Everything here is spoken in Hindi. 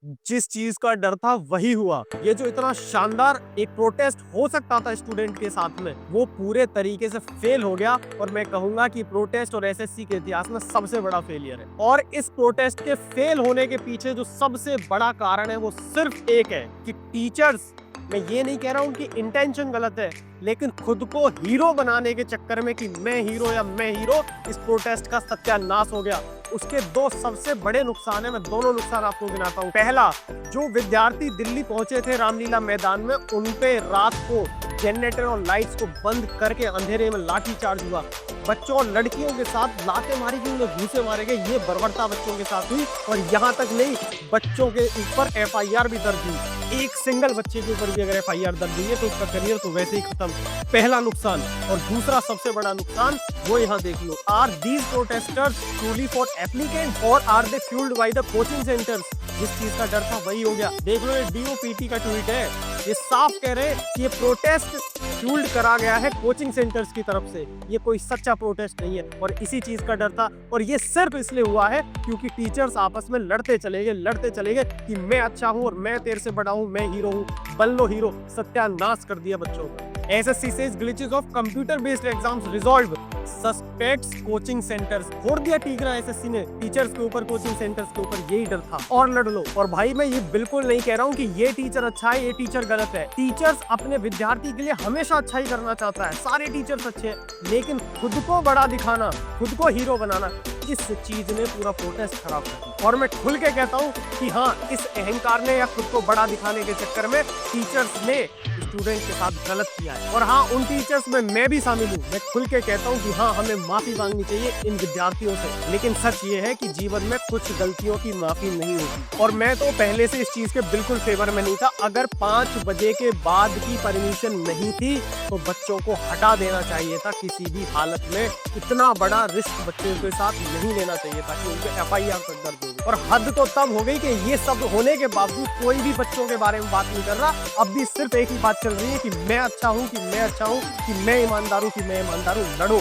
जिस चीज का डर था वही हुआ। ये जो इतना शानदार एक प्रोटेस्ट हो सकता था स्टूडेंट के साथ में, वो पूरे तरीके से फेल हो गया। और मैं कहूंगा कि प्रोटेस्ट और एसएससी के इतिहास में सबसे बड़ा फेलियर है। और इस प्रोटेस्ट के फेल होने के पीछे जो सबसे बड़ा कारण है वो सिर्फ एक है कि टीचर्स, मैं ये नहीं कह रहा हूं कि इंटेंशन गलत है, लेकिन खुद को हीरो बनाने के चक्कर में कि मैं हीरो या मैं हीरो, इस प्रोटेस्ट का सत्यानाश हो गया। उसके दो सबसे बड़े नुकसान है, मैं दोनों नुकसान आपको गिनाता हूँ। पहला, जो विद्यार्थी दिल्ली पहुंचे थे रामलीला मैदान में, उन पे रात को जनरेटर और लाइट्स को बंद करके अंधेरे में लाठी चार्ज हुआ। बच्चों और लड़कियों के साथ लाते मारी गई, उन्हें घूसे मारे गए। ये बर्बरता बच्चों के साथ हुई। और यहाँ तक नहीं, बच्चों के ऊपर एफआईआर भी दर्ज हुई। एक सिंगल बच्चे के ऊपर भी अगर एफआईआर दर्ज हुई है तो उसका करियर तो वैसे ही खत्म। पहला नुकसान। और दूसरा सबसे बड़ा नुकसान वो यहाँ देख लो। Are these protesters truly for applicant और are they fuelled by the coaching centres? जिस चीज का डर था वही हो गया। देख लो, ये डीओपीटी का ट्वीट है, ये साफ कह रहे हैं कि ये प्रोटेस्ट फ्यूल्ड करा गया है कोचिंग सेंटर्स की तरफ से। ये कोई सच्चा प्रोटेस्ट नहीं है। और इसी चीज का डर था। और ये सिर्फ इसलिए हुआ है क्योंकि टीचर्स आपस में लड़ते चले गए कि मैं अच्छा हूँ और मैं तेरे से बड़ा हूँ, मैं हीरो हूँ, बन लो हीरो। सत्यानाश कर दिया बच्चों का। SSC says glitches of computer based exams resolve, suspects coaching centres. फोड़ दिया टीकरा एसएससी ने टीचर्स के ऊपर, कोचिंग सेंटर्स के ऊपर। यही डर था और लड़ लो। और भाई मैं ये बिल्कुल नहीं कह रहा हूँ कि ये टीचर अच्छा है, ये टीचर गलत है। टीचर्स अपने विद्यार्थी के लिए हमेशा अच्छा ही करना चाहता है, सारे टीचर्स अच्छे हैं। लेकिन खुद को बड़ा दिखाना, खुद को हीरो बनाना, इस चीज ने पूरा प्रोटेस्ट खराब कर दिया। और मैं खुल के कहता हूँ कि हाँ, इस अहंकार ने या खुद को बड़ा दिखाने के चक्कर में टीचर्स ने स्टूडेंट के साथ गलत किया है। और हाँ, उन टीचर्स में मैं भी शामिल हूँ। मैं खुल के कहता हूँ कि हाँ, हमें माफी मांगनी चाहिए इन विद्यार्थियों से। लेकिन सच ये है कि जीवन में कुछ गलतियों की माफी नहीं होती। और मैं तो पहले से इस चीज के बिल्कुल फेवर में नहीं था। अगर 5 बजे के बाद की परमिशन नहीं थी तो बच्चों को हटा देना चाहिए था किसी भी हालत में। इतना बड़ा रिस्क बच्चों के साथ नहीं लेना चाहिए था कि उनके एफआईआर तक दर्ज हो गई। और हद तो तब हो गई कि ये सब होने के बावजूद कोई भी बच्चों के बारे में बात नहीं कर रहा। अब भी सिर्फ एक ही बात चल रही है कि मैं अच्छा हूँ, कि मैं अच्छा हूँ, कि मैं ईमानदार हूँ, कि मैं ईमानदार हूँ। लड़ो।